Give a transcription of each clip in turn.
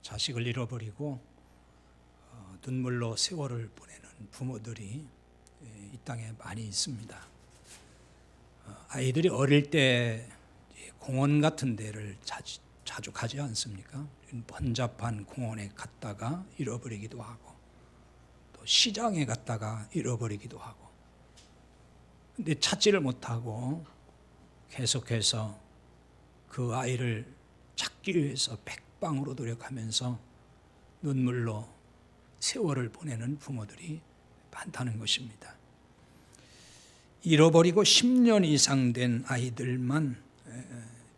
자식을 잃어버리고 눈물로 세월을 보내는 부모들이 이 땅에 많이 있습니다. 아이들이 어릴 때 공원 같은 데를 자주 가지 않습니까? 번잡한 공원에 갔다가 잃어버리기도 하고 또 시장에 갔다가 잃어버리기도 하고, 근데 찾지를 못하고 계속해서 그 아이를 찾기 위해서 백방으로 노력하면서 눈물로 세월을 보내는 부모들이 많다는 것입니다. 잃어버리고 10년 이상 된 아이들만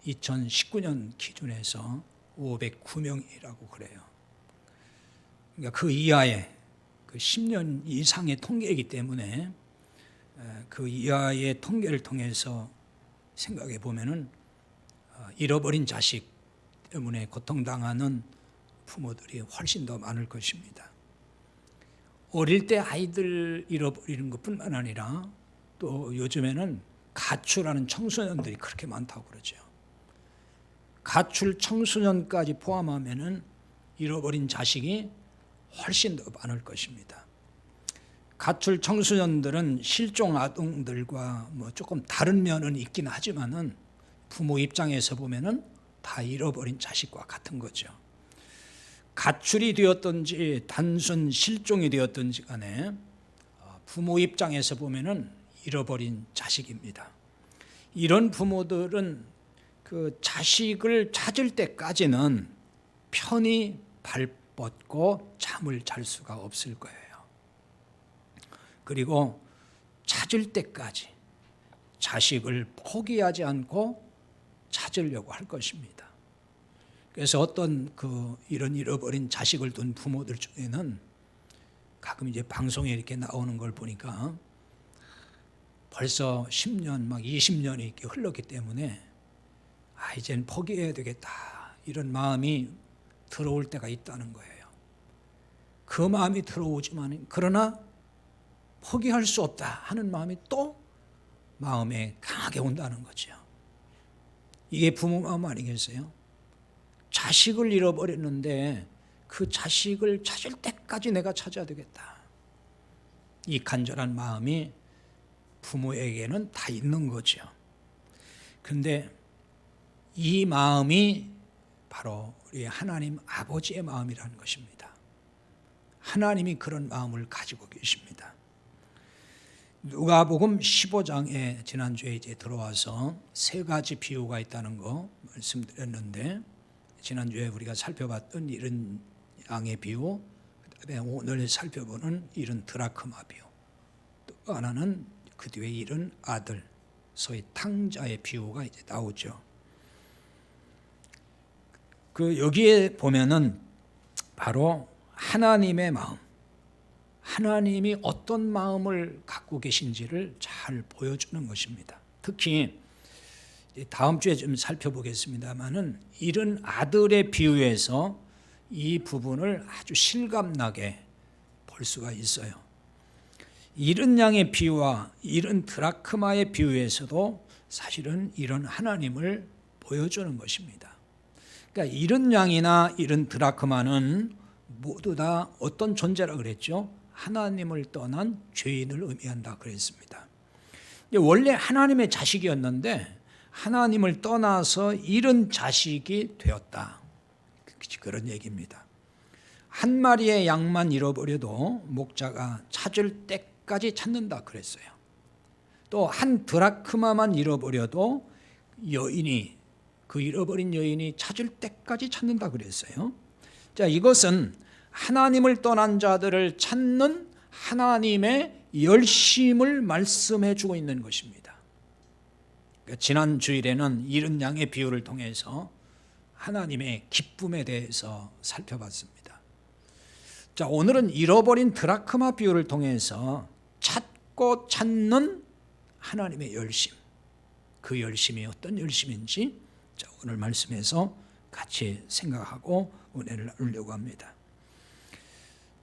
2019년 기준에서 509명이라고 그래요. 그러니까 그 이하의 그 10년 이상의 통계이기 때문에 그 이하의 통계를 통해서 생각해 보면은 잃어버린 자식 때문에 고통당하는 부모들이 훨씬 더 많을 것입니다. 어릴 때 아이들 잃어버리는 것뿐만 아니라 또 요즘에는 가출하는 청소년들이 그렇게 많다고 그러죠. 가출 청소년까지 포함하면은 잃어버린 자식이 훨씬 더 많을 것입니다. 가출 청소년들은 실종 아동들과 조금 다른 면은 있긴 하지만은 부모 입장에서 보면은 다 잃어버린 자식과 같은 거죠. 가출이 되었든지 단순 실종이 되었든지 간에 부모 입장에서 보면은 잃어버린 자식입니다. 이런 부모들은 그 자식을 찾을 때까지는 편히 발 뻗고 잠을 잘 수가 없을 거예요. 그리고 찾을 때까지 자식을 포기하지 않고 찾으려고 할 것입니다. 그래서 어떤 이런 잃어버린 자식을 둔 부모들 중에는 가끔 이제 방송에 이렇게 나오는 걸 보니까 벌써 10년, 20년이 이렇게 흘렀기 때문에 이젠 포기해야 되겠다, 이런 마음이 들어올 때가 있다는 거예요. 그 마음이 들어오지만 그러나 포기할 수 없다 하는 마음이 또 마음에 강하게 온다는 거죠. 이게 부모 마음 아니겠어요? 자식을 잃어버렸는데 그 자식을 찾을 때까지 내가 찾아야 되겠다, 이 간절한 마음이 부모에게는 다 있는 거죠. 그런데 이 마음이 바로 우리 하나님 아버지의 마음이라는 것입니다. 하나님이 그런 마음을 가지고 계십니다. 누가복음 15장에 지난주에 이제 들어와서 세 가지 비유가 있다는 거 말씀드렸는데, 지난주에 우리가 살펴봤던 이런 양의 비유, 그다음에 오늘 살펴보는 이런 드라크마 비유, 또 하나는 그 뒤에 이런 아들, 소위 탕자의 비유가 이제 나오죠. 여기에 보면은 바로 하나님의 마음, 하나님이 어떤 마음을 갖고 계신지를 잘 보여주는 것입니다. 특히 다음 주에 좀 살펴보겠습니다만은 이런 아들의 비유에서 이 부분을 아주 실감나게 볼 수가 있어요. 이른 양의 비유와 이른 드라크마의 비유에서도 사실은 이런 하나님을 보여주는 것입니다. 그러니까 이른 양이나 이른 드라크마는 모두 다 어떤 존재라 그랬죠? 하나님을 떠난 죄인을 의미한다 그랬습니다. 원래 하나님의 자식이었는데 하나님을 떠나서 잃은 자식이 되었다, 그런 얘기입니다. 한 마리의 양만 잃어버려도 목자가 찾을 때까지 찾는다 그랬어요. 또 한 드라크마만 잃어버려도 그 잃어버린 여인이 찾을 때까지 찾는다 그랬어요. 자, 이것은 하나님을 떠난 자들을 찾는 하나님의 열심을 말씀해 주고 있는 것입니다. 그러니까 지난 주일에는 잃은 양의 비유를 통해서 하나님의 기쁨에 대해서 살펴봤습니다. 자, 오늘은 잃어버린 드라크마 비유를 통해서 찾고 찾는 하나님의 열심, 그 열심이 어떤 열심인지 오늘 말씀에서 같이 생각하고 은혜를 나누려고 합니다.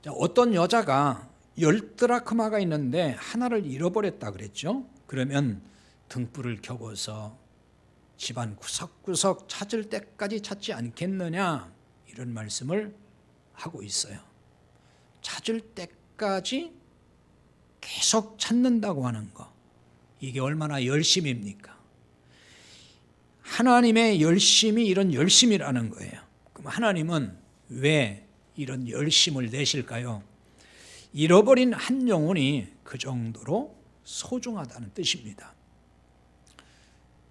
자, 어떤 여자가 10드라크마가 있는데 하나를 잃어버렸다 그랬죠. 그러면 등불을 켜고서 집안 구석구석 찾을 때까지 찾지 않겠느냐, 이런 말씀을 하고 있어요. 찾을 때까지 계속 찾는다고 하는 거, 이게 얼마나 열심입니까? 하나님의 열심이 이런 열심이라는 거예요. 그럼 하나님은 왜 이런 열심을 내실까요? 잃어버린 한 영혼이 그 정도로 소중하다는 뜻입니다.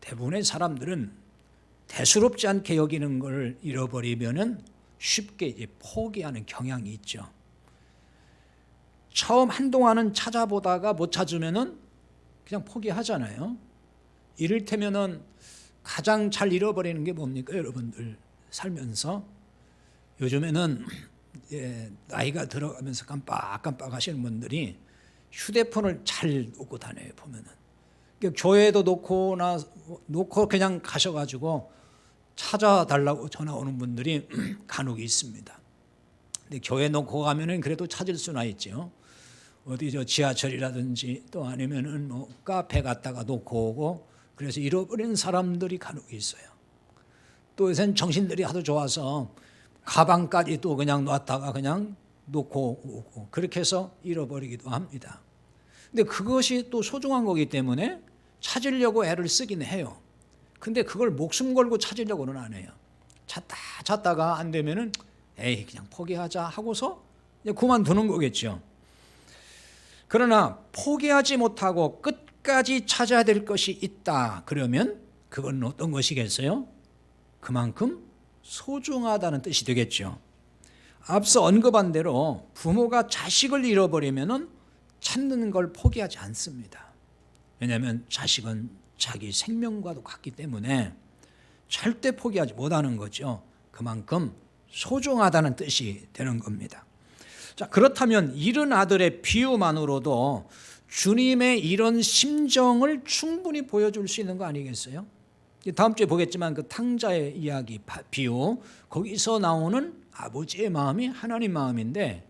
대부분의 사람들은 대수롭지 않게 여기는 걸 잃어버리면은 쉽게 이제 포기하는 경향이 있죠. 처음 한동안은 찾아보다가 못 찾으면은 그냥 포기하잖아요. 이를테면은 가장 잘 잃어버리는 게 뭡니까, 여러분들 살면서? 요즘에는 나이가 들어가면서 깜빡깜빡 하시는 분들이 휴대폰을 잘 놓고 다녀요. 보면은 교회도 놓고 그냥 가셔가지고 찾아달라고 전화 오는 분들이 간혹 있습니다. 근데 교회 놓고 가면은 그래도 찾을 수나 있죠. 어디 지하철이라든지 또 아니면은 뭐 카페 갔다가 놓고 오고, 그래서 잃어버리는 사람들이 간혹 있어요. 또 요새는 정신들이 하도 좋아서 가방까지 또 그냥 놨다가 그냥 놓고 오고, 그렇게 해서 잃어버리기도 합니다. 근데 그것이 또 소중한 거기 때문에 찾으려고 애를 쓰긴 해요. 근데 그걸 목숨 걸고 찾으려고는 안 해요. 찾다가 안 되면은 에이 그냥 포기하자 하고서 그만두는 거겠죠. 그러나 포기하지 못하고 끝까지 찾아야 될 것이 있다 그러면 그건 어떤 것이겠어요? 그만큼 소중하다는 뜻이 되겠죠. 앞서 언급한 대로 부모가 자식을 잃어버리면은 찾는 걸 포기하지 않습니다. 왜냐하면 자식은 자기 생명과도 같기 때문에 절대 포기하지 못하는 거죠. 그만큼 소중하다는 뜻이 되는 겁니다. 자, 그렇다면 잃은 아들의 비유만으로도 주님의 이런 심정을 충분히 보여줄 수 있는 거 아니겠어요? 다음 주에 보겠지만 그 탕자의 이야기 비유, 거기서 나오는 아버지의 마음이 하나님 마음인데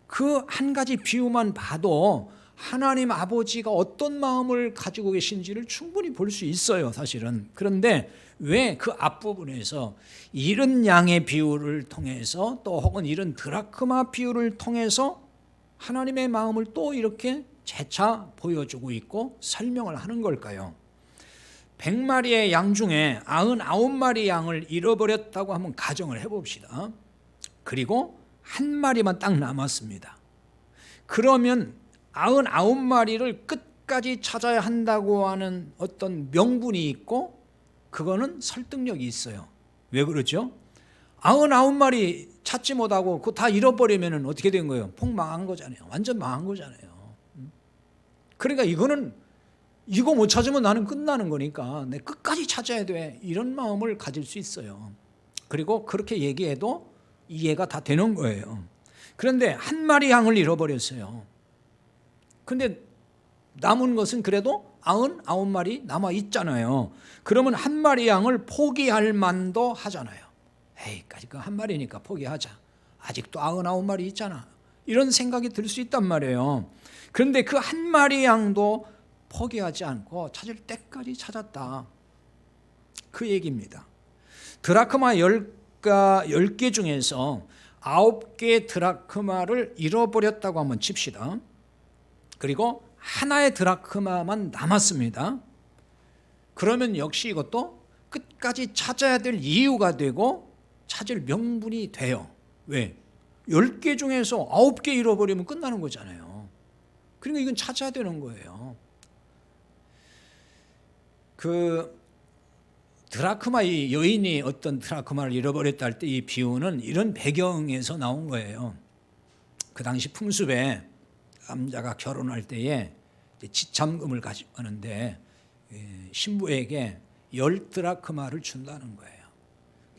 그 한 가지 비유만 봐도 하나님 아버지가 어떤 마음을 가지고 계신지를 충분히 볼 수 있어요, 사실은. 그런데 왜 그 앞부분에서 잃은 양의 비유를 통해서 또 혹은 잃은 드라크마 비유를 통해서 하나님의 마음을 또 이렇게 재차 보여주고 있고 설명을 하는 걸까요? 100마리의 양 중에 99마리 양을 잃어버렸다고 한번 가정을 해봅시다. 그리고 한 마리만 딱 남았습니다. 그러면 99마리를 끝까지 찾아야 한다고 하는 어떤 명분이 있고 그거는 설득력이 있어요. 왜 그러죠? 99마리 찾지 못하고 그거 다 잃어버리면 어떻게 된 거예요? 폭망한 거잖아요. 완전 망한 거잖아요. 그러니까 이거 못 찾으면 나는 끝나는 거니까 내 끝까지 찾아야 돼. 이런 마음을 가질 수 있어요. 그리고 그렇게 얘기해도 이해가 다 되는 거예요. 그런데 한 마리 양을 잃어버렸어요. 근데 남은 것은 그래도 99마리 남아 있잖아요. 그러면 한 마리 양을 포기할 만도 하잖아요. 에이, 그 한 마리니까 포기하자. 아직도 99마리 있잖아. 이런 생각이 들 수 있단 말이에요. 그런데 그 한 마리 양도 포기하지 않고 찾을 때까지 찾았다. 그 얘기입니다. 드라크마 10개 중에서 9개 드라크마를 잃어버렸다고 한번 칩시다. 그리고 하나의 드라크마만 남았습니다. 그러면 역시 이것도 끝까지 찾아야 될 이유가 되고 찾을 명분이 돼요. 왜? 10개 중에서 9개 잃어버리면 끝나는 거잖아요. 그러니까 이건 찾아야 되는 거예요. 그 드라크마, 이 여인이 어떤 드라크마를 잃어버렸다 할 때 이 비유는 이런 배경에서 나온 거예요. 그 당시 풍습에 남자가 결혼할 때에 지참금을 가지고 가는데 신부에게 10드라크마를 준다는 거예요.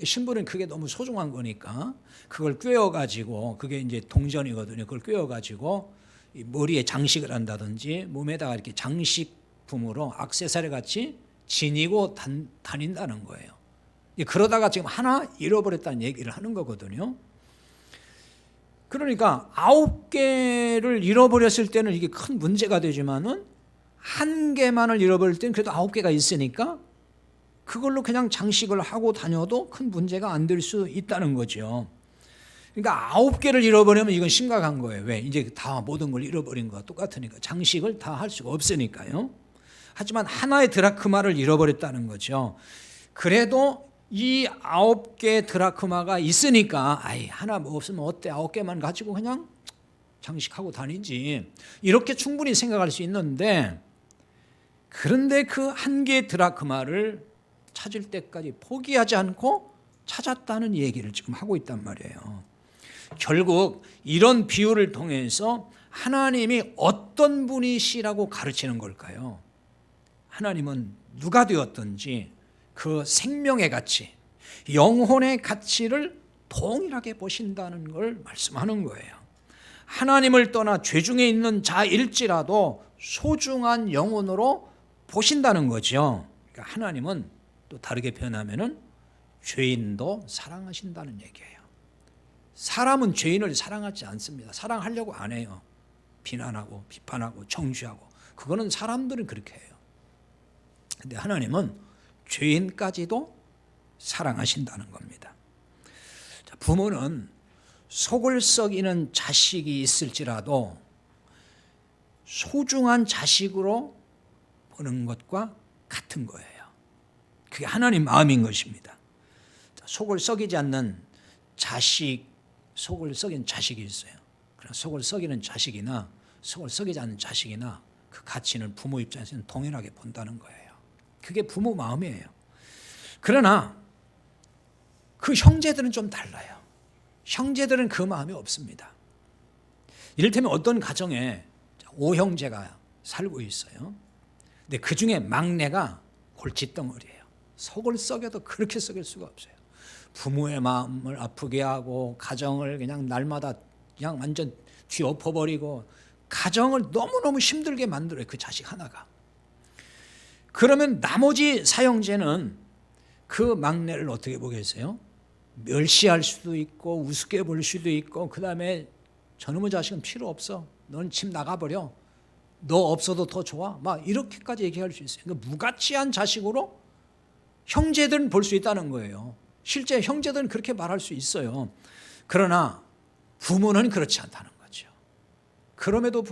신부는 그게 너무 소중한 거니까 그걸 꿰어가지고, 그게 이제 동전이거든요. 그걸 꿰어가지고 머리에 장식을 한다든지 몸에다가 이렇게 장식품으로 액세서리 같이 지니고 다닌다는 거예요. 그러다가 지금 하나 잃어버렸다는 얘기를 하는 거거든요. 그러니까 9개를 잃어버렸을 때는 이게 큰 문제가 되지만은 1개만을 잃어버릴 때는 그래도 9개가 있으니까 그걸로 그냥 장식을 하고 다녀도 큰 문제가 안 될 수 있다는 거죠. 그러니까 9개를 잃어버리면 이건 심각한 거예요. 왜? 이제 다 모든 걸 잃어버린 거와 똑같으니까. 장식을 다 할 수가 없으니까요. 하지만 하나의 드라크마를 잃어버렸다는 거죠. 그래도 이 9개 드라크마가 있으니까 아이 하나 뭐 없으면 어때? 9개만 가지고 그냥 장식하고 다니지. 이렇게 충분히 생각할 수 있는데, 그런데 그 한 개의 드라크마를 찾을 때까지 포기하지 않고 찾았다는 얘기를 지금 하고 있단 말이에요. 결국 이런 비유를 통해서 하나님이 어떤 분이시라고 가르치는 걸까요? 하나님은 누가 되었든지 그 생명의 가치, 영혼의 가치를 동일하게 보신다는 걸 말씀하는 거예요. 하나님을 떠나 죄중에 있는 자일지라도 소중한 영혼으로 보신다는 거죠. 그러니까 하나님은 또 다르게 표현하면은 죄인도 사랑하신다는 얘기예요. 사람은 죄인을 사랑하지 않습니다. 사랑하려고 안 해요. 비난하고 비판하고 정죄하고, 그거는 사람들은 그렇게 해요. 근데 하나님은 죄인까지도 사랑하신다는 겁니다. 자, 부모는 속을 썩이는 자식이 있을지라도 소중한 자식으로 보는 것과 같은 거예요. 그게 하나님 마음인 것입니다. 자, 속을 썩이지 않는 자식, 속을 썩인 자식이 있어요. 그러나 속을 썩이는 자식이나 속을 썩이지 않는 자식이나 그 가치는 부모 입장에서는 동일하게 본다는 거예요. 그게 부모 마음이에요. 그러나 그 형제들은 좀 달라요. 형제들은 그 마음이 없습니다. 이를테면 어떤 가정에 5형제가 살고 있어요. 근데 그 중에 막내가 골칫덩어리예요. 속을 썩여도 그렇게 썩일 수가 없어요. 부모의 마음을 아프게 하고 가정을 그냥 날마다 그냥 완전 뒤엎어버리고 가정을 너무너무 힘들게 만들어요. 그 자식 하나가. 그러면 나머지 사형제는 그 막내를 어떻게 보겠어요? 멸시할 수도 있고 우습게 볼 수도 있고, 그 다음에 저놈의 자식은 필요 없어, 넌 집 나가버려, 너 없어도 더 좋아, 막 이렇게까지 얘기할 수 있어요. 그러니까 무가치한 자식으로 형제들은 볼 수 있다는 거예요. 실제 형제들은 그렇게 말할 수 있어요. 그러나 부모는 그렇지 않다는 거죠. 그럼에도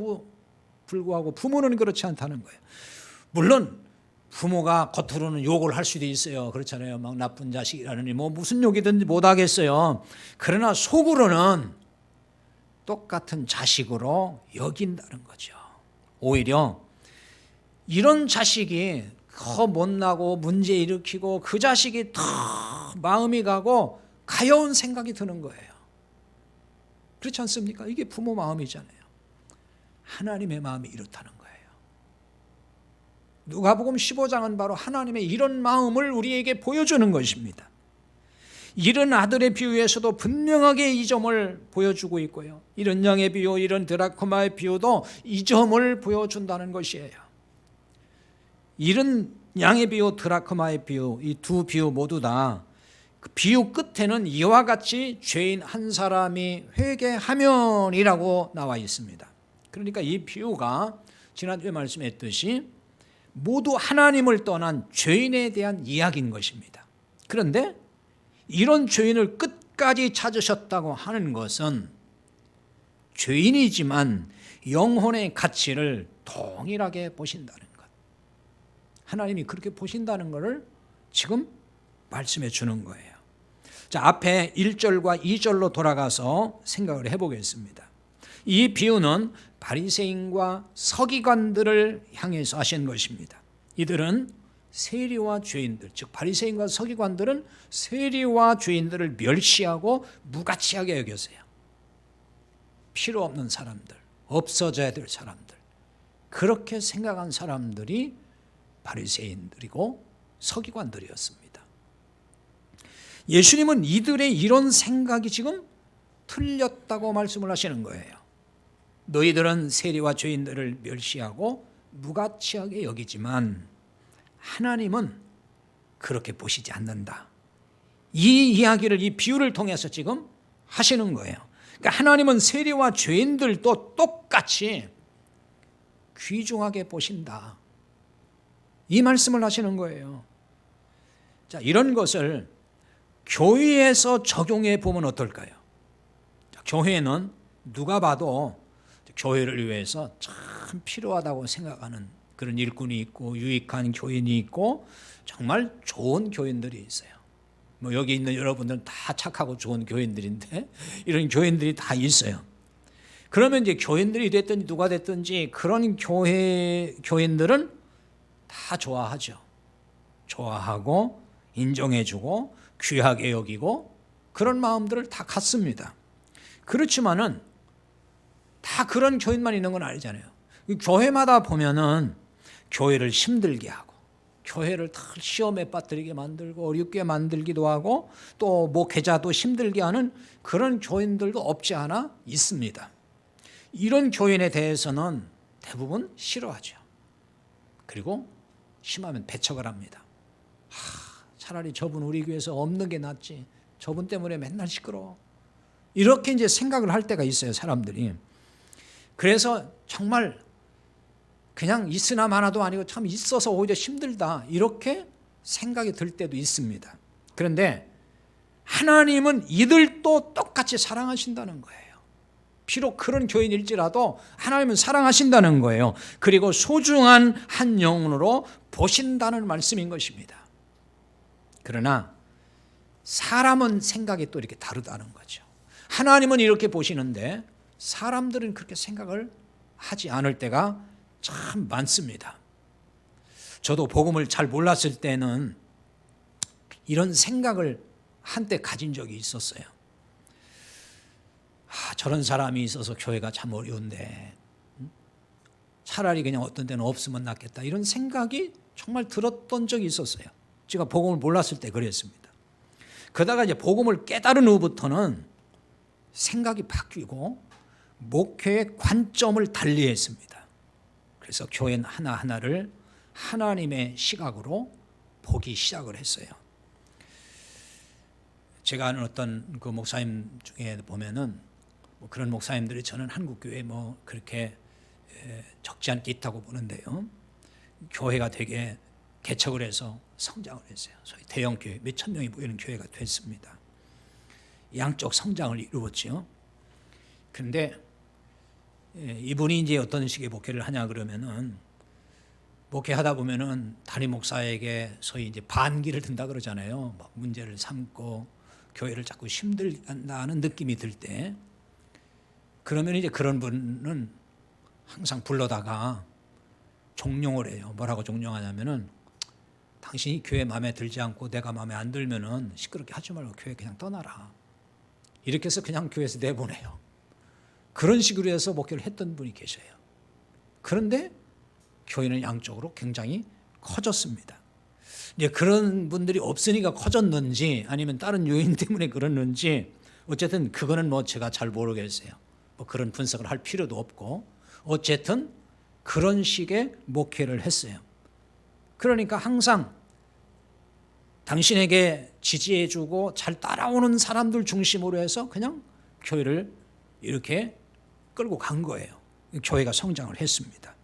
불구하고 부모는 그렇지 않다는 거예요. 물론 부모가 겉으로는 욕을 할 수도 있어요. 그렇잖아요. 막 나쁜 자식이라느니 뭐 무슨 욕이든지 못 하겠어요. 그러나 속으로는 똑같은 자식으로 여긴다는 거죠. 오히려 이런 자식이 더 못나고 문제 일으키고 그 자식이 더 마음이 가고 가여운 생각이 드는 거예요. 그렇지 않습니까? 이게 부모 마음이잖아요. 하나님의 마음이 이렇다는 거예요. 누가복음 15장은 바로 하나님의 이런 마음을 우리에게 보여주는 것입니다. 이런 아들의 비유에서도 분명하게 이 점을 보여주고 있고요. 이런 양의 비유, 이런 드라크마의 비유도 이 점을 보여준다는 것이에요. 이런 양의 비유, 드라크마의 비유, 이 두 비유 모두 다 그 비유 끝에는 이와 같이 죄인 한 사람이 회개하면이라고 나와 있습니다. 그러니까 이 비유가 지난주에 말씀했듯이 모두 하나님을 떠난 죄인에 대한 이야기인 것입니다. 그런데 이런 죄인을 끝까지 찾으셨다고 하는 것은 죄인이지만 영혼의 가치를 동일하게 보신다는 것. 하나님이 그렇게 보신다는 것을 지금 말씀해 주는 거예요. 자, 앞에 1절과 2절로 돌아가서 생각을 해보겠습니다. 이 비유는 바리새인과 서기관들을 향해서 하신 것입니다. 이들은 세리와 죄인들, 즉 바리새인과 서기관들은 세리와 죄인들을 멸시하고 무가치하게 여겼어요. 필요 없는 사람들, 없어져야 될 사람들, 그렇게 생각한 사람들이 바리새인들이고 서기관들이었습니다. 예수님은 이들의 이런 생각이 지금 틀렸다고 말씀을 하시는 거예요. 너희들은 세리와 죄인들을 멸시하고 무가치하게 여기지만 하나님은 그렇게 보시지 않는다. 이 이야기를, 이 비유를 통해서 지금 하시는 거예요. 그러니까 하나님은 세리와 죄인들도 똑같이 귀중하게 보신다. 이 말씀을 하시는 거예요. 자, 이런 것을 교회에서 적용해 보면 어떨까요? 교회는 누가 봐도 교회를 위해서 참 필요하다고 생각하는 그런 일꾼이 있고 유익한 교인이 있고 정말 좋은 교인들이 있어요. 뭐 여기 있는 여러분들은 다 착하고 좋은 교인들인데 이런 교인들이 다 있어요. 그러면 이제 교인들이 됐든지 누가 됐든지 그런 교인들은 다 좋아하죠. 좋아하고 인정해주고 귀하게 여기고 그런 마음들을 다 갖습니다. 그렇지만은 다 그런 교인만 있는 건 아니잖아요. 교회마다 보면은 교회를 힘들게 하고 교회를 다 시험에 빠뜨리게 만들고 어렵게 만들기도 하고 또 목회자도 힘들게 하는 그런 교인들도 없지 않아 있습니다. 이런 교인에 대해서는 대부분 싫어하죠. 그리고 심하면 배척을 합니다. 차라리 저분 우리 교회에서 없는 게 낫지. 저분 때문에 맨날 시끄러워. 이렇게 이제 생각을 할 때가 있어요, 사람들이. 그래서 정말 그냥 있으나 마나도 아니고 참 있어서 오히려 힘들다. 이렇게 생각이 들 때도 있습니다. 그런데 하나님은 이들도 똑같이 사랑하신다는 거예요. 비록 그런 교인일지라도 하나님은 사랑하신다는 거예요. 그리고 소중한 한 영혼으로 보신다는 말씀인 것입니다. 그러나 사람은 생각이 또 이렇게 다르다는 거죠. 하나님은 이렇게 보시는데 사람들은 그렇게 생각을 하지 않을 때가 참 많습니다. 저도 복음을 잘 몰랐을 때는 이런 생각을 한때 가진 적이 있었어요. 저런 사람이 있어서 교회가 참 어려운데 차라리 그냥 어떤 데는 없으면 낫겠다 이런 생각이 정말 들었던 적이 있었어요. 제가 복음을 몰랐을 때 그랬습니다. 그러다가 이제 복음을 깨달은 후부터는 생각이 바뀌고 목회의 관점을 달리했습니다. 그래서 교회는 하나하나를 하나님의 시각으로 보기 시작을 했어요. 제가 아는 어떤 그 목사님 중에 보면은 뭐 그런 목사님들이 저는 한국 교회에 뭐 그렇게 적지 않게 있다고 보는데요. 교회가 되게 개척을 해서 성장을 했어요. 소위 대형 교회 몇 천 명이 모이는 교회가 됐습니다. 양쪽 성장을 이루었죠. 그런데 이분이 이제 어떤 식의 목회를 하냐 그러면은 목회하다 보면은 담임 목사에게 소위 이제 반기를 든다 그러잖아요. 막 문제를 삼고 교회를 자꾸 힘들게 한다는 느낌이 들 때 그러면 이제 그런 분은 항상 불러다가 종용을 해요. 뭐라고 종용하냐면은 당신이 교회 마음에 들지 않고 내가 마음에 안 들면은 시끄럽게 하지 말고 교회 그냥 떠나라. 이렇게 해서 그냥 교회에서 내보내요. 그런 식으로 해서 목회를 했던 분이 계셔요. 그런데 교회는 양쪽으로 굉장히 커졌습니다. 이제 그런 분들이 없으니까 커졌는지 아니면 다른 요인 때문에 그랬는지 어쨌든 그거는 뭐 제가 잘 모르겠어요. 뭐 그런 분석을 할 필요도 없고 어쨌든 그런 식의 목회를 했어요. 그러니까 항상 당신에게 지지해주고 잘 따라오는 사람들 중심으로 해서 그냥 교회를 이렇게 끌고 간 거예요. 교회가 성장을 했습니다.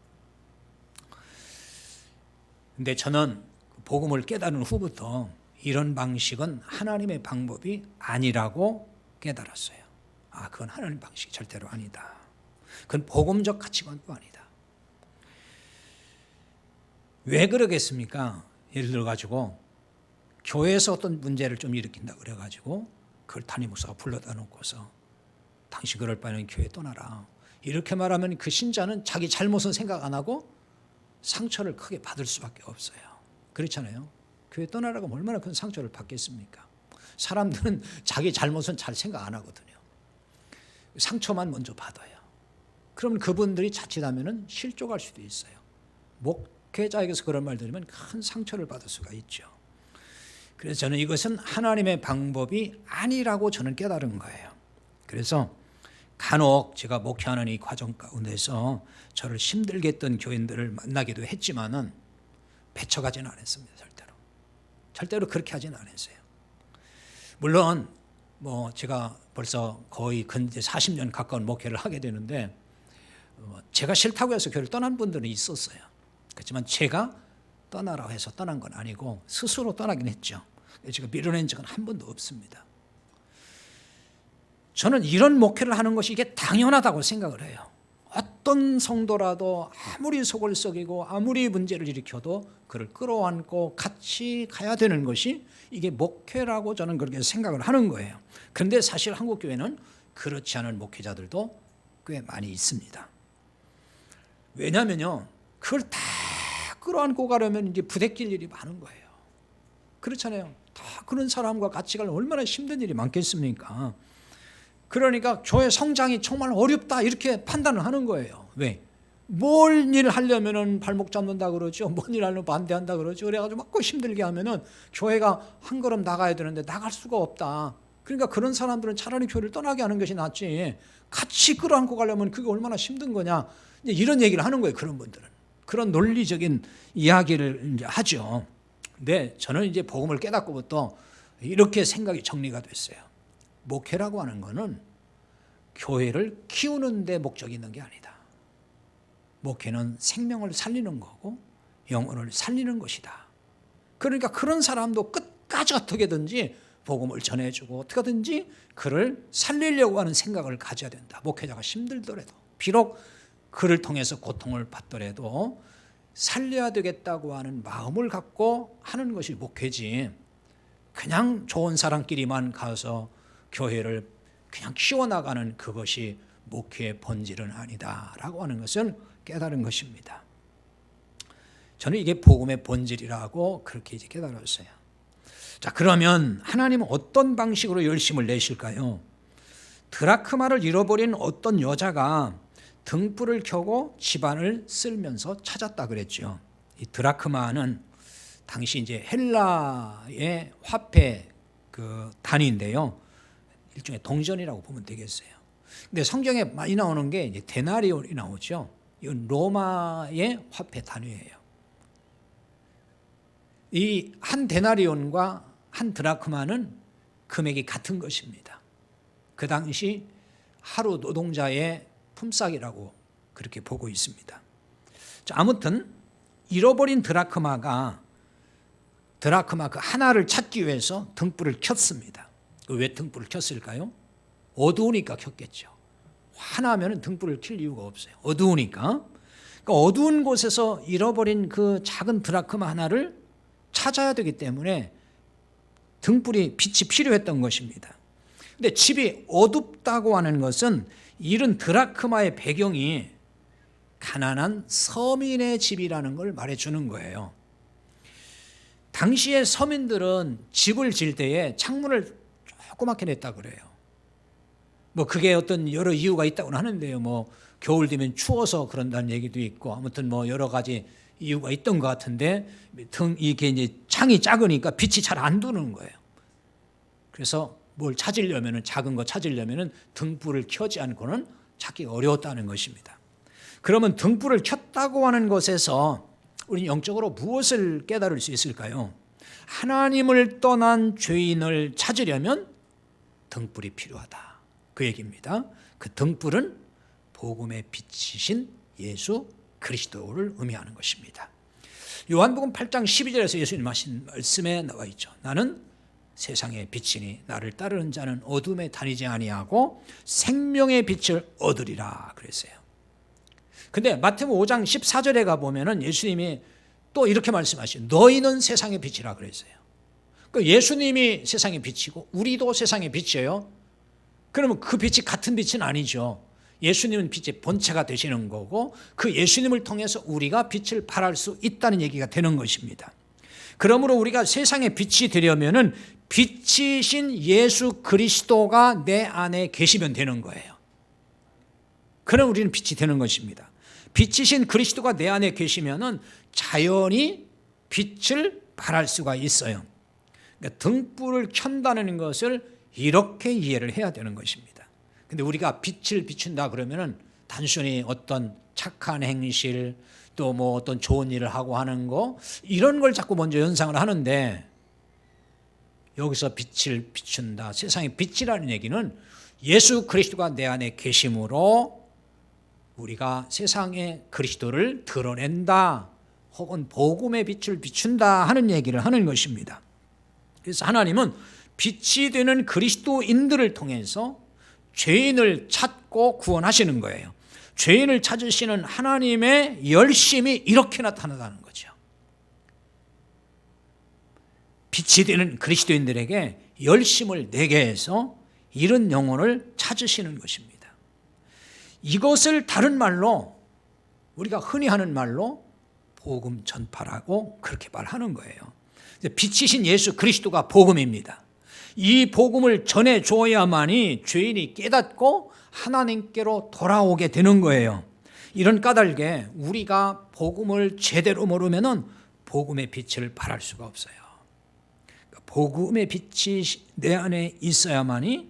근데 저는 복음을 깨달은 후부터 이런 방식은 하나님의 방법이 아니라고 깨달았어요. 그건 하나님 방식이 절대로 아니다. 그건 복음적 가치관도 아니다. 왜 그러겠습니까? 예를 들어가지고 교회에서 어떤 문제를 좀 일으킨다 그래가지고 그걸 담임 목사가 불러다 놓고서 당신 그럴 바에는 교회 떠나라. 이렇게 말하면 그 신자는 자기 잘못은 생각 안 하고 상처를 크게 받을 수밖에 없어요. 그렇잖아요. 교회 떠나라고 하면 얼마나 큰 상처를 받겠습니까? 사람들은 자기 잘못은 잘 생각 안 하거든요. 상처만 먼저 받아요. 그러면 그분들이 자칫하면 실족할 수도 있어요. 목회자에게서 그런 말 들으면 큰 상처를 받을 수가 있죠. 그래서 저는 이것은 하나님의 방법이 아니라고 저는 깨달은 거예요. 그래서 간혹 제가 목회하는 이 과정 가운데서 저를 힘들게 했던 교인들을 만나기도 했지만은 배척하지는 않았습니다. 절대로 그렇게 하지는 않았어요. 물론 뭐 제가 벌써 거의 근대 40년 가까운 목회를 하게 되는데 제가 싫다고 해서 교회를 떠난 분들은 있었어요. 그렇지만 제가 떠나라고 해서 떠난 건 아니고 스스로 떠나긴 했죠. 제가 밀어낸 적은 한 번도 없습니다. 저는 이런 목회를 하는 것이 이게 당연하다고 생각을 해요. 어떤 성도라도 아무리 속을 썩이고 아무리 문제를 일으켜도 그를 끌어안고 같이 가야 되는 것이 이게 목회라고 저는 그렇게 생각을 하는 거예요. 그런데 사실 한국교회는 그렇지 않은 목회자들도 꽤 많이 있습니다. 왜냐하면요, 그걸 다 끌어안고 가려면 이제 부대낄 일이 많은 거예요. 그렇잖아요. 다 그런 사람과 같이 가려면 얼마나 힘든 일이 많겠습니까? 그러니까 교회 성장이 정말 어렵다 이렇게 판단을 하는 거예요. 왜? 뭘 일 하려면은 발목 잡는다 그러죠. 뭔 일 하려면 반대한다 그러죠. 그래가지고 막 힘들게 하면은 교회가 한 걸음 나가야 되는데 나갈 수가 없다. 그러니까 그런 사람들은 차라리 교회를 떠나게 하는 것이 낫지. 같이 끌어안고 가려면 그게 얼마나 힘든 거냐. 이런 얘기를 하는 거예요. 그런 분들은. 그런 논리적인 이야기를 이제 하죠. 근데 저는 이제 복음을 깨닫고부터 이렇게 생각이 정리가 됐어요. 목회라고 하는 것은 교회를 키우는 데 목적이 있는 게 아니다. 목회는 생명을 살리는 거고 영혼을 살리는 것이다. 그러니까 그런 사람도 끝까지 어떻게든지 복음을 전해주고 어떻게든지 그를 살리려고 하는 생각을 가져야 된다. 목회자가 힘들더라도 비록 그를 통해서 고통을 받더라도 살려야 되겠다고 하는 마음을 갖고 하는 것이 목회지, 그냥 좋은 사람끼리만 가서 교회를 그냥 키워나가는 그것이 목회의 본질은 아니다라고 하는 것을 깨달은 것입니다. 저는 이게 복음의 본질이라고 그렇게 이제 깨달았어요. 자, 그러면 하나님은 어떤 방식으로 열심을 내실까요? 드라크마를 잃어버린 어떤 여자가 등불을 켜고 집안을 쓸면서 찾았다 그랬죠. 이 드라크마는 당시 이제 헬라의 화폐 그 단위인데요. 일종의 동전이라고 보면 되겠어요. 근데 성경에 많이 나오는 게 이제 데나리온이 나오죠. 이건 로마의 화폐 단위예요. 이 한 데나리온과 한 드라크마는 금액이 같은 것입니다. 그 당시 하루 노동자의 품삯이라고 그렇게 보고 있습니다. 자, 아무튼 잃어버린 드라크마 그 하나를 찾기 위해서 등불을 켰습니다. 왜 등불을 켰을까요? 어두우니까 켰겠죠. 화나면 등불을 켤 이유가 없어요. 어두우니까. 그러니까 어두운 곳에서 잃어버린 그 작은 드라크마 하나를 찾아야 되기 때문에 등불이 빛이 필요했던 것입니다. 근데 집이 어둡다고 하는 것은 이런 드라크마의 배경이 가난한 서민의 집이라는 걸 말해주는 거예요. 당시의 서민들은 집을 지을 때에 창문을 조그맣게 냈다 그래요. 뭐 그게 어떤 여러 이유가 있다고는 하는데요. 뭐 겨울 되면 추워서 그런다는 얘기도 있고 아무튼 뭐 여러 가지 이유가 있던 것 같은데 이게 이제 창이 작으니까 빛이 잘 안 도는 거예요. 그래서 뭘 찾으려면은 작은 거 찾으려면은 등불을 켜지 않고는 찾기 어려웠다는 것입니다. 그러면 등불을 켰다고 하는 것에서 우리는 영적으로 무엇을 깨달을 수 있을까요? 하나님을 떠난 죄인을 찾으려면 등불이 필요하다. 그 얘기입니다. 그 등불은 복음의 빛이신 예수 그리스도를 의미하는 것입니다. 요한복음 8장 12절에서 예수님 하신 말씀에 나와 있죠. 나는 세상의 빛이니 나를 따르는 자는 어둠에 다니지 아니하고 생명의 빛을 얻으리라 그랬어요. 근데 마태복음 5장 14절에 가보면은 예수님이 또 이렇게 말씀하시죠. 너희는 세상의 빛이라 그랬어요. 그러니까 예수님이 세상의 빛이고 우리도 세상의 빛이에요. 그러면 그 빛이 같은 빛은 아니죠. 예수님은 빛의 본체가 되시는 거고 그 예수님을 통해서 우리가 빛을 발할 수 있다는 얘기가 되는 것입니다. 그러므로 우리가 세상의 빛이 되려면은 빛이신 예수 그리스도가 내 안에 계시면 되는 거예요. 그럼 우리는 빛이 되는 것입니다. 빛이신 그리스도가 내 안에 계시면은 자연히 빛을 발할 수가 있어요. 그러니까 등불을 켠다는 것을 이렇게 이해를 해야 되는 것입니다. 근데 우리가 빛을 비춘다 그러면은 단순히 어떤 착한 행실 또 뭐 어떤 좋은 일을 하고 하는 거 이런 걸 자꾸 먼저 연상을 하는데 여기서 빛을 비춘다, 세상의 빛이라는 얘기는 예수 그리스도가 내 안에 계심으로 우리가 세상에 그리스도를 드러낸다 혹은 복음의 빛을 비춘다 하는 얘기를 하는 것입니다. 그래서 하나님은 빛이 되는 그리스도인들을 통해서 죄인을 찾고 구원하시는 거예요. 죄인을 찾으시는 하나님의 열심이 이렇게 나타나다는 거죠. 빛이 되는 그리스도인들에게 열심을 내게 해서 이런 영혼을 찾으시는 것입니다. 이것을 다른 말로 우리가 흔히 하는 말로 복음 전파라고 그렇게 말하는 거예요. 빛이신 예수 그리스도가 복음입니다. 이 복음을 전해 주어야만이 죄인이 깨닫고 하나님께로 돌아오게 되는 거예요. 이런 까닭에 우리가 복음을 제대로 모르면은 복음의 빛을 발할 수가 없어요. 복음의 빛이 내 안에 있어야만이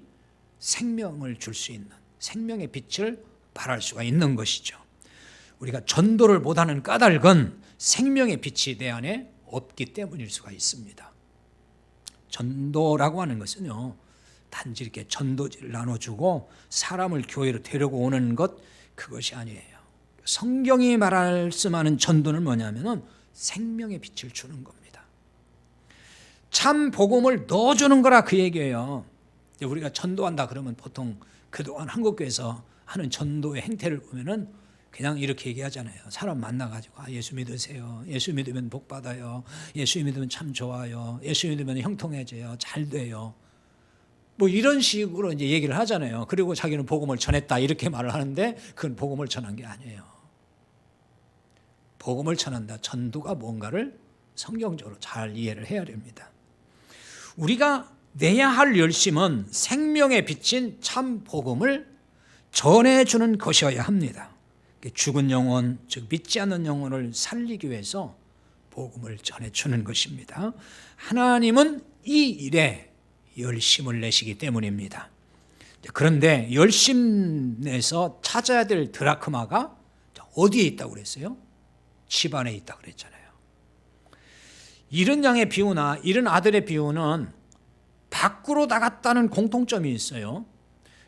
생명을 줄 수 있는, 생명의 빛을 발할 수가 있는 것이죠. 우리가 전도를 못하는 까닭은 생명의 빛이 내 안에 없기 때문일 수가 있습니다. 전도라고 하는 것은요, 단지 이렇게 전도지를 나눠주고 사람을 교회로 데리고 오는 것, 그것이 아니에요. 성경이 말씀하는 전도는 뭐냐면은 생명의 빛을 주는 겁니다. 참 복음을 넣어주는 거라 그 얘기예요. 우리가 전도한다 그러면 보통 그동안 한국교회에서 하는 전도의 행태를 보면은 그냥 이렇게 얘기하잖아요. 사람 만나가지고 예수 믿으세요. 예수 믿으면 복 받아요. 예수 믿으면 참 좋아요. 예수 믿으면 형통해져요. 잘 돼요. 뭐 이런 식으로 이제 얘기를 하잖아요. 그리고 자기는 복음을 전했다 이렇게 말을 하는데 그건 복음을 전한 게 아니에요. 복음을 전한다. 전도가 뭔가를 성경적으로 잘 이해를 해야 됩니다. 우리가 내야 할 열심은 생명의 빛인 참 복음을 전해주는 것이어야 합니다. 죽은 영혼, 즉 믿지 않는 영혼을 살리기 위해서 복음을 전해주는 것입니다. 하나님은 이 일에 열심을 내시기 때문입니다. 그런데 열심 내서 찾아야 될 드라크마가 어디에 있다고 그랬어요? 집 안에 있다고 그랬잖아요. 잃은 양의 비유나 잃은 아들의 비유는 밖으로 나갔다는 공통점이 있어요.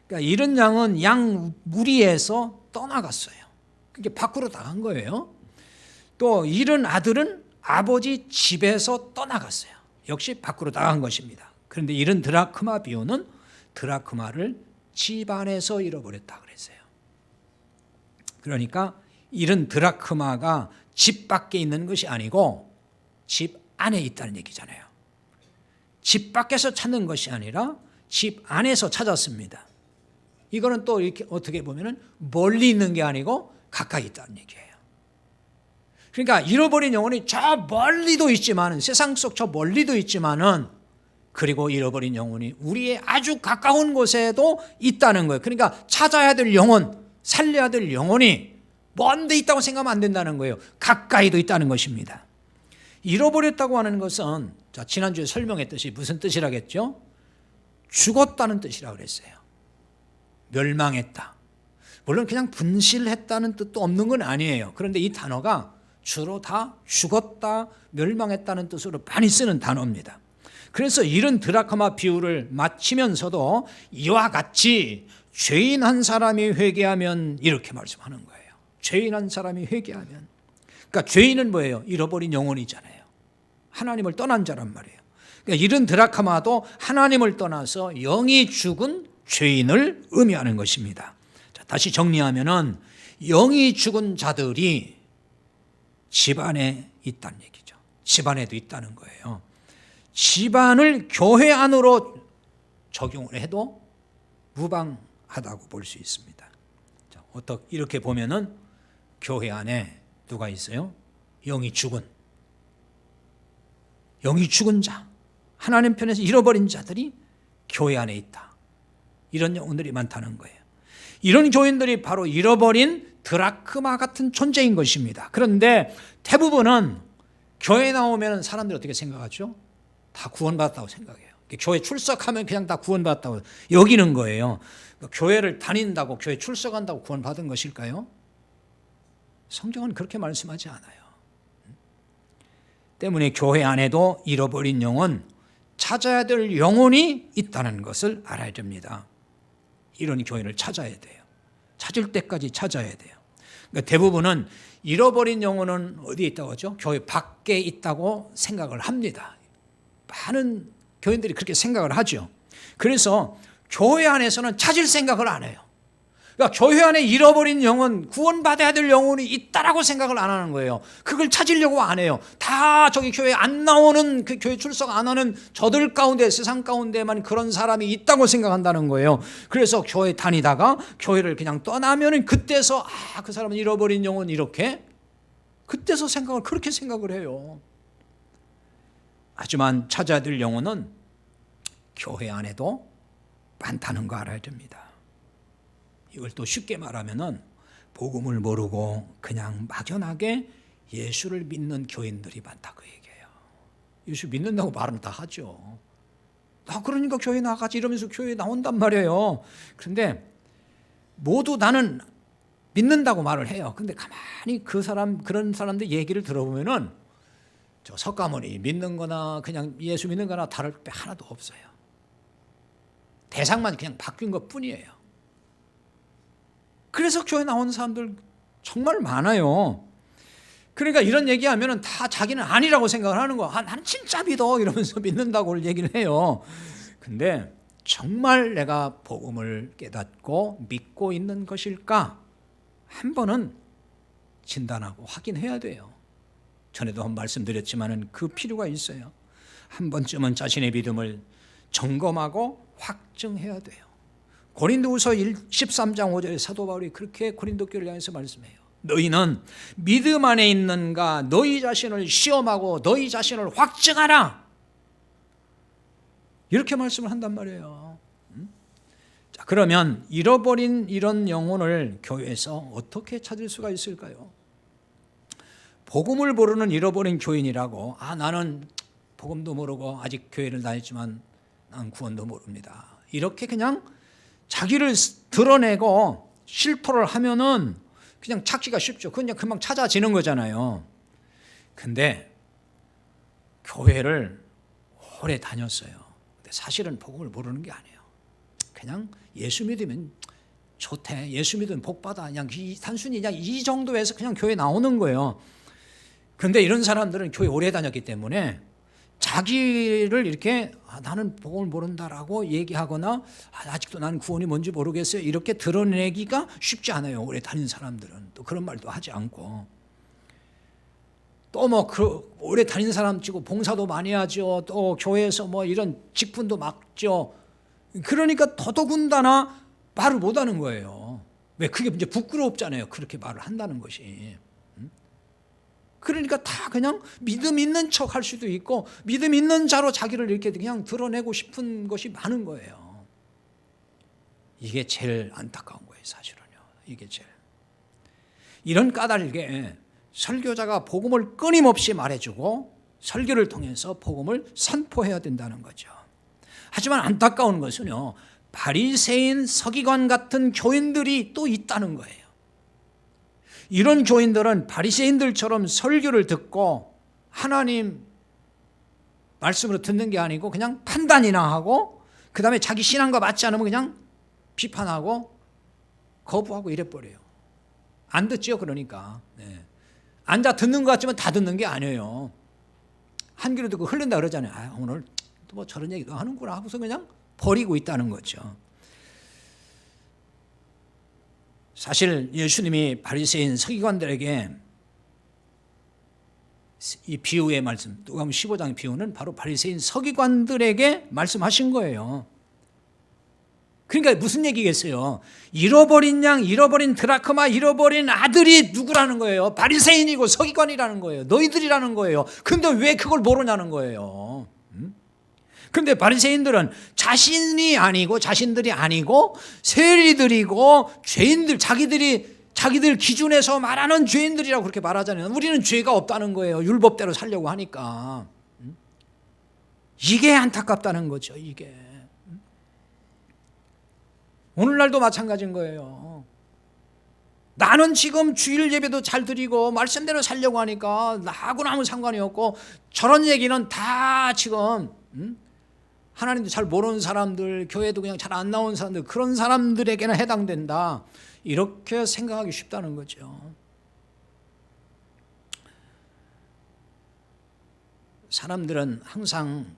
그러니까 잃은 양은 양 무리에서 떠나갔어요. 그게 밖으로 나간 거예요. 또 잃은 아들은 아버지 집에서 떠나갔어요. 역시 밖으로 나간 것입니다. 그런데 잃은 드라크마 비유는 드라크마를 집 안에서 잃어버렸다 그랬어요. 그러니까 잃은 드라크마가 집 밖에 있는 것이 아니고 집 안에 있다는 얘기잖아요. 집 밖에서 찾는 것이 아니라 집 안에서 찾았습니다. 이거는 또 이렇게 어떻게 보면은 멀리 있는 게 아니고 가까이 있다는 얘기예요. 그러니까 잃어버린 영혼이 저 멀리도 있지만은, 세상 속 저 멀리도 있지만은, 그리고 잃어버린 영혼이 우리의 아주 가까운 곳에도 있다는 거예요. 그러니까 찾아야 될 영혼, 살려야 될 영혼이 먼데 있다고 생각하면 안 된다는 거예요. 가까이도 있다는 것입니다. 잃어버렸다고 하는 것은, 자, 지난주에 설명했듯이 무슨 뜻이라겠죠? 죽었다는 뜻이라고 그랬어요. 멸망했다. 물론 그냥 분실했다는 뜻도 없는 건 아니에요. 그런데 이 단어가 주로 다 죽었다, 멸망했다는 뜻으로 많이 쓰는 단어입니다. 그래서 이런 드라크마 비유를 마치면서도 이와 같이 죄인 한 사람이 회개하면 이렇게 말씀하는 거예요. 죄인 한 사람이 회개하면. 그러니까 죄인은 뭐예요? 잃어버린 영혼이잖아요. 하나님을 떠난 자란 말이에요. 그러니까 이런 드라크마도 하나님을 떠나서 영이 죽은 죄인을 의미하는 것입니다. 자, 다시 정리하면은 영이 죽은 자들이 집안에 있다는 얘기죠. 집안에도 있다는 거예요. 집안을 교회 안으로 적용을 해도 무방하다고 볼 수 있습니다. 자, 어떻게 이렇게 보면은 교회 안에 누가 있어요? 영이 죽은 자, 하나님 편에서 잃어버린 자들이 교회 안에 있다. 이런 영혼들이 많다는 거예요. 이런 교인들이 바로 잃어버린 드라크마 같은 존재인 것입니다. 그런데 대부분은 교회 나오면 사람들이 어떻게 생각하죠? 다 구원받았다고 생각해요. 교회 출석하면 그냥 다 구원받았다고 여기는 거예요. 교회를 다닌다고, 교회 출석한다고 구원받은 것일까요? 성경은 그렇게 말씀하지 않아요. 때문에 교회 안에도 잃어버린 영혼, 찾아야 될 영혼이 있다는 것을 알아야 됩니다. 이런 교회를 찾아야 돼요. 찾을 때까지 찾아야 돼요. 그러니까 대부분은 잃어버린 영혼은 어디에 있다고 하죠? 교회 밖에 있다고 생각을 합니다. 많은 교인들이 그렇게 생각을 하죠. 그래서 교회 안에서는 찾을 생각을 안 해요. 그러니까 교회 안에 잃어버린 영혼, 구원받아야 될 영혼이 있다라고 생각을 안 하는 거예요. 그걸 찾으려고 안 해요. 다 저기 교회 안 나오는, 그 교회 출석 안 하는 저들 가운데, 세상 가운데만 그런 사람이 있다고 생각한다는 거예요. 그래서 교회 다니다가 교회를 그냥 떠나면은 그때서 그 사람은 잃어버린 영혼 이렇게 그때서 그렇게 생각을 해요. 하지만 찾아야 될 영혼은 교회 안에도 많다는 거 알아야 됩니다. 이걸 또 쉽게 말하면은 복음을 모르고 그냥 막연하게 예수를 믿는 교인들이 많다 그 얘기예요. 예수 믿는다고 말은 다 하죠. 나 그러니까 교회 나가지 이러면서 교회 나온단 말이에요. 그런데 모두 나는 믿는다고 말을 해요. 근데 가만히 그런 사람들 얘기를 들어보면은 저 석가모니 믿는 거나 그냥 예수 믿는 거나 다를 게 하나도 없어요. 대상만 그냥 바뀐 것 뿐이에요. 그래서 교회 나오는 사람들 정말 많아요. 그러니까 이런 얘기하면 다 자기는 아니라고 생각을 하는 거야. 나는 진짜 믿어 이러면서 믿는다고 얘기를 해요. 근데 정말 내가 복음을 깨닫고 믿고 있는 것일까? 한 번은 진단하고 확인해야 돼요. 전에도 한 말씀드렸지만 그 필요가 있어요. 한 번쯤은 자신의 믿음을 점검하고 확증해야 돼요. 고린도후서 13장 5절에 사도 바울이 그렇게 고린도 교회를 향해서 말씀해요. 너희는 믿음 안에 있는가 너희 자신을 시험하고 너희 자신을 확증하라. 이렇게 말씀을 한단 말이에요. 자, 그러면 잃어버린 이런 영혼을 교회에서 어떻게 찾을 수가 있을까요? 복음을 모르는 잃어버린 교인이라고 나는 복음도 모르고 아직 교회를 다녔지만 난 구원도 모릅니다. 이렇게 그냥 자기를 드러내고 실토를 하면은 그냥 찾기가 쉽죠. 그냥 금방 찾아지는 거잖아요. 근데 교회를 오래 다녔어요. 근데 사실은 복음을 모르는 게 아니에요. 그냥 예수 믿으면 좋대. 예수 믿으면 복 받아. 그냥 단순히 그냥 이 정도에서 그냥 교회 나오는 거예요. 근데 이런 사람들은 교회 오래 다녔기 때문에 자기를 이렇게 나는 복음을 모른다라고 얘기하거나 아직도 나는 구원이 뭔지 모르겠어요 이렇게 드러내기가 쉽지 않아요. 오래 다닌 사람들은 또 그런 말도 하지 않고 또 뭐 오래 다닌 사람 치고 봉사도 많이 하죠. 또 교회에서 뭐 이런 직분도 맡죠. 그러니까 더더군다나 말을 못하는 거예요. 왜? 그게 이제 부끄럽잖아요. 그렇게 말을 한다는 것이. 그러니까 다 그냥 믿음 있는 척 할 수도 있고 믿음 있는 자로 자기를 이렇게 그냥 드러내고 싶은 것이 많은 거예요. 이게 제일 안타까운 거예요. 사실은요. 이게 제일. 이런 까닭에 설교자가 복음을 끊임없이 말해주고 설교를 통해서 복음을 선포해야 된다는 거죠. 하지만 안타까운 것은요. 바리새인 서기관 같은 교인들이 또 있다는 거예요. 이런 교인들은 바리새인들처럼 설교를 듣고 하나님 말씀으로 듣는 게 아니고 그냥 판단이나 하고 그 다음에 자기 신앙과 맞지 않으면 그냥 비판하고 거부하고 이래버려요. 안 듣죠. 그러니까 앉아 듣는 것 같지만 다 듣는 게 아니에요. 한 귀로 듣고 흘린다 그러잖아요. 오늘 또 뭐 저런 얘기도 하는구나 하고서 그냥 버리고 있다는 거죠. 사실 예수님이 바리새인 서기관들에게 이 비유의 말씀, 누가복음 15장 비유는 바로 바리새인 서기관들에게 말씀하신 거예요. 그러니까 무슨 얘기겠어요? 잃어버린 양, 잃어버린 드라크마, 잃어버린 아들이 누구라는 거예요? 바리새인이고 서기관이라는 거예요. 너희들이라는 거예요. 근데 왜 그걸 모르냐는 거예요. 근데 바리새인들은 자신들이 아니고 세리들이고 죄인들, 자기들 기준에서 말하는 죄인들이라고 그렇게 말하잖아요. 우리는 죄가 없다는 거예요. 율법대로 살려고 하니까. 이게 안타깝다는 거죠. 이게. 오늘날도 마찬가지인 거예요. 나는 지금 주일 예배도 잘 드리고 말씀대로 살려고 하니까 나하고는 아무 상관이 없고 저런 얘기는 다 지금 하나님도 잘 모르는 사람들, 교회도 그냥 잘 안 나오는 사람들, 그런 사람들에게는 해당된다. 이렇게 생각하기 쉽다는 거죠. 사람들은 항상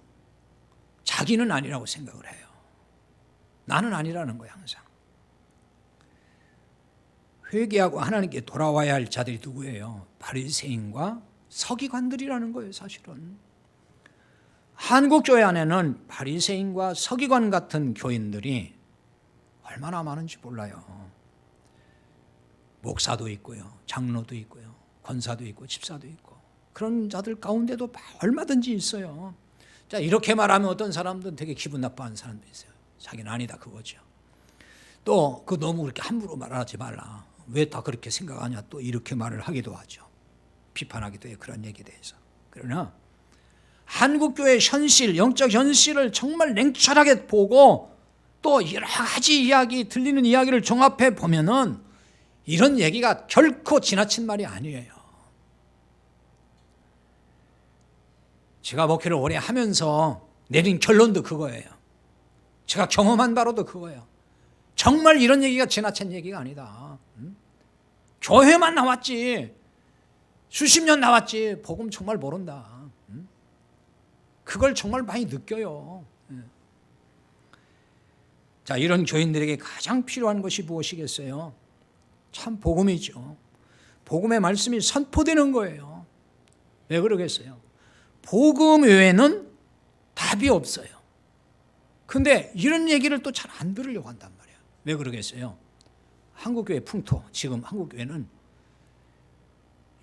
자기는 아니라고 생각을 해요. 나는 아니라는 거야 항상. 회개하고 하나님께 돌아와야 할 자들이 누구예요? 바리새인과 서기관들이라는 거예요. 사실은 한국 교회 안에는 바리새인과 서기관 같은 교인들이 얼마나 많은지 몰라요. 목사도 있고요, 장로도 있고요, 권사도 있고 집사도 있고 그런 자들 가운데도 얼마든지 있어요. 자, 이렇게 말하면 어떤 사람들은 되게 기분 나빠하는 사람도 있어요. 자기는 아니다 그거죠. 또 그 너무 그렇게 함부로 말하지 말라. 왜 다 그렇게 생각하냐 또 이렇게 말을 하기도 하죠. 비판하기도 해요. 그런 얘기에 대해서. 그러나 한국교회의 현실, 영적 현실을 정말 냉철하게 보고 또 여러 가지 이야기, 들리는 이야기를 종합해 보면은 이런 얘기가 결코 지나친 말이 아니에요. 제가 목회를 오래 하면서 내린 결론도 그거예요. 제가 경험한 바로도 그거예요. 정말 이런 얘기가 지나친 얘기가 아니다. 교회만 나왔지, 수십 년 나왔지, 복음 정말 모른다. 그걸 정말 많이 느껴요. 자, 이런 교인들에게 가장 필요한 것이 무엇이겠어요? 참 복음이죠. 복음의 말씀이 선포되는 거예요. 왜 그러겠어요? 복음 외에는 답이 없어요. 근데 이런 얘기를 또 잘 안 들으려고 한단 말이에요. 왜 그러겠어요? 한국교회 풍토, 지금 한국교회는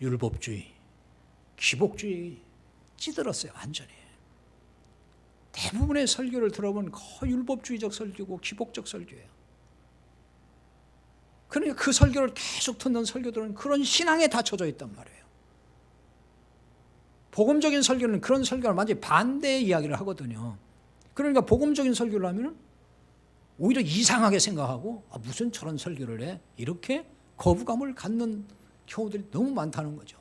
율법주의, 기복주의 찌들었어요. 완전히. 대부분의 설교를 들어보면 거의 율법주의적 설교고 기복적 설교예요. 그러니까 그 설교를 계속 듣는 설교들은 그런 신앙에 닫혀져 있단 말이에요. 복음적인 설교는 그런 설교를 완전히 반대의 이야기를 하거든요. 그러니까 복음적인 설교를 하면 오히려 이상하게 생각하고 무슨 저런 설교를 해? 이렇게 거부감을 갖는 경우들이 너무 많다는 거죠.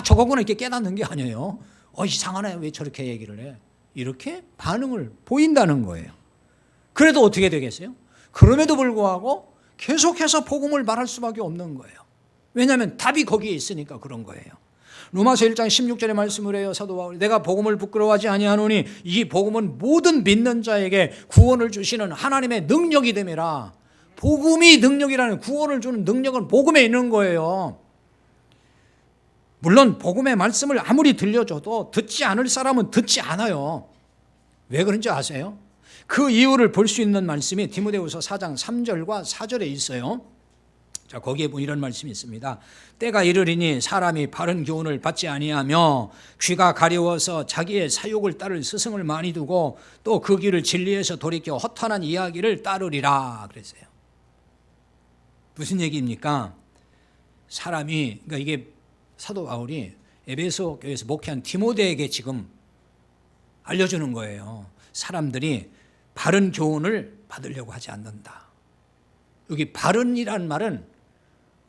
저거구나 이렇게 깨닫는 게 아니에요. 이상하네 왜 저렇게 얘기를 해? 이렇게 반응을 보인다는 거예요. 그래도 어떻게 되겠어요? 그럼에도 불구하고 계속해서 복음을 말할 수밖에 없는 거예요. 왜냐하면 답이 거기에 있으니까 그런 거예요. 로마서 1장 16절의 말씀을 해요. 사도 바울이 내가 복음을 부끄러워하지 아니하노니 이 복음은 모든 믿는 자에게 구원을 주시는 하나님의 능력이 됨이라. 복음이 능력이라는, 구원을 주는 능력은 복음에 있는 거예요. 물론 복음의 말씀을 아무리 들려줘도 듣지 않을 사람은 듣지 않아요. 왜 그런지 아세요? 그 이유를 볼 수 있는 말씀이 디모데후서 4장 3절과 4절에 있어요. 자, 거기에 보면 이런 말씀이 있습니다. 때가 이르리니 사람이 바른 교훈을 받지 아니하며 귀가 가려워서 자기의 사욕을 따를 스승을 많이 두고 또 그 길을 진리에서 돌이켜 허탄한 이야기를 따르리라 그랬어요. 무슨 얘기입니까? 사람이, 그러니까 이게 사도 바울이 에베소 교회에서 목회한 디모데에게 지금 알려주는 거예요. 사람들이 바른 교훈을 받으려고 하지 않는다. 여기 바른이라는 말은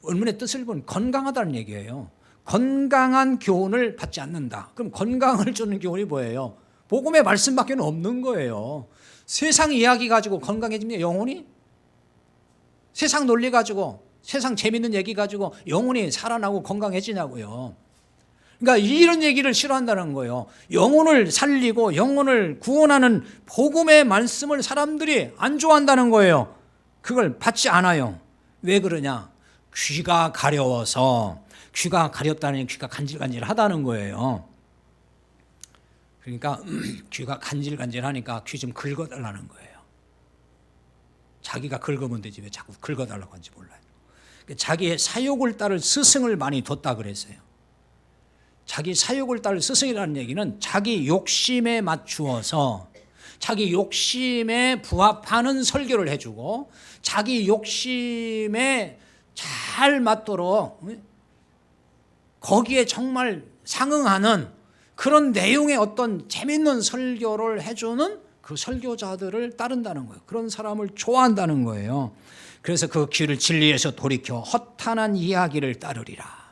원문의 뜻을 보면 건강하다는 얘기예요. 건강한 교훈을 받지 않는다. 그럼 건강을 주는 교훈이 뭐예요? 복음의 말씀밖에 없는 거예요. 세상 이야기 가지고 건강해집니까? 영혼이? 세상 논리 가지고, 세상 재밌는 얘기 가지고 영혼이 살아나고 건강해지냐고요. 그러니까 이런 얘기를 싫어한다는 거예요. 영혼을 살리고 영혼을 구원하는 복음의 말씀을 사람들이 안 좋아한다는 거예요. 그걸 받지 않아요. 왜 그러냐? 귀가 가려워서. 귀가 가렵다는 귀가 간질간질하다는 거예요. 그러니까 귀가 간질간질하니까 귀 좀 긁어달라는 거예요. 자기가 긁으면 되지 왜 자꾸 긁어달라고 하는지 몰라요. 자기의 사욕을 따를 스승을 많이 뒀다 그랬어요. 자기 사욕을 따를 스승이라는 얘기는 자기 욕심에 맞추어서 자기 욕심에 부합하는 설교를 해주고 자기 욕심에 잘 맞도록 거기에 정말 상응하는 그런 내용의 어떤 재밌는 설교를 해주는 그 설교자들을 따른다는 거예요. 그런 사람을 좋아한다는 거예요. 그래서 그 길을 진리에서 돌이켜 허탄한 이야기를 따르리라.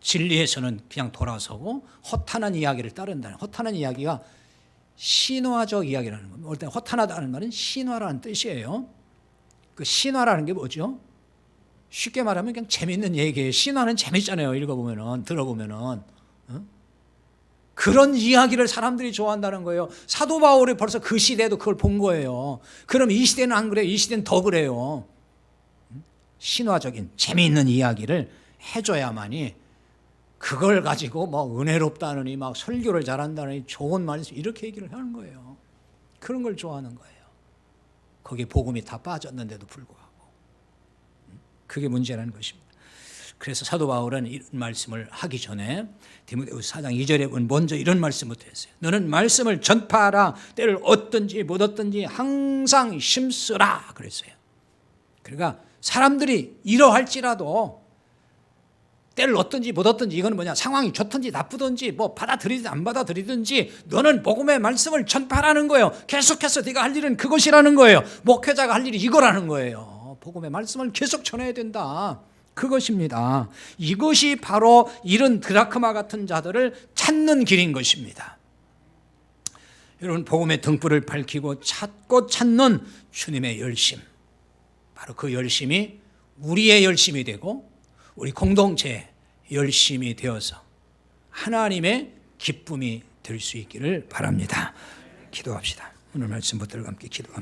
진리에서는 그냥 돌아서고 허탄한 이야기를 따른다는, 허탄한 이야기가 신화적 이야기라는 겁니다. 올 때 허탄하다는 말은 신화라는 뜻이에요. 그 신화라는 게 뭐죠? 쉽게 말하면 그냥 재밌는 얘기예요. 신화는 재밌잖아요. 읽어보면은, 들어보면은. 그런 이야기를 사람들이 좋아한다는 거예요. 사도 바울이 벌써 그 시대에도 그걸 본 거예요. 그럼 이 시대는 안 그래요? 이 시대는 더 그래요. 신화적인 재미있는 이야기를 해줘야만이 그걸 가지고 뭐 은혜롭다느니 막 설교를 잘한다느니 좋은 말씀 이렇게 얘기를 하는 거예요. 그런 걸 좋아하는 거예요. 거기에 복음이 다 빠졌는데도 불구하고. 그게 문제라는 것입니다. 그래서 사도 바울은 이런 말씀을 하기 전에 디모데후서 4장 2절에 보면 먼저 이런 말씀부터 했어요. 너는 말씀을 전파하라. 때를 얻든지 못 얻든지 항상 힘쓰라 그랬어요. 그러니까 사람들이 이러할지라도 때를 얻든지 못 얻든지 이거는 뭐냐, 상황이 좋든지 나쁘든지 뭐 받아들이든지 안 받아들이든지 너는 복음의 말씀을 전파하라는 거예요. 계속해서 네가 할 일은 그것이라는 거예요. 목회자가 할 일이 이거라는 거예요. 복음의 말씀을 계속 전해야 된다. 그것입니다. 이것이 바로 이런 드라크마 같은 자들을 찾는 길인 것입니다. 여러분, 복음의 등불을 밝히고 찾고 찾는 주님의 열심, 바로 그 열심이 우리의 열심이 되고 우리 공동체의 열심이 되어서 하나님의 기쁨이 될 수 있기를 바랍니다. 기도합시다. 오늘 말씀 붙들고 함께 기도합니다.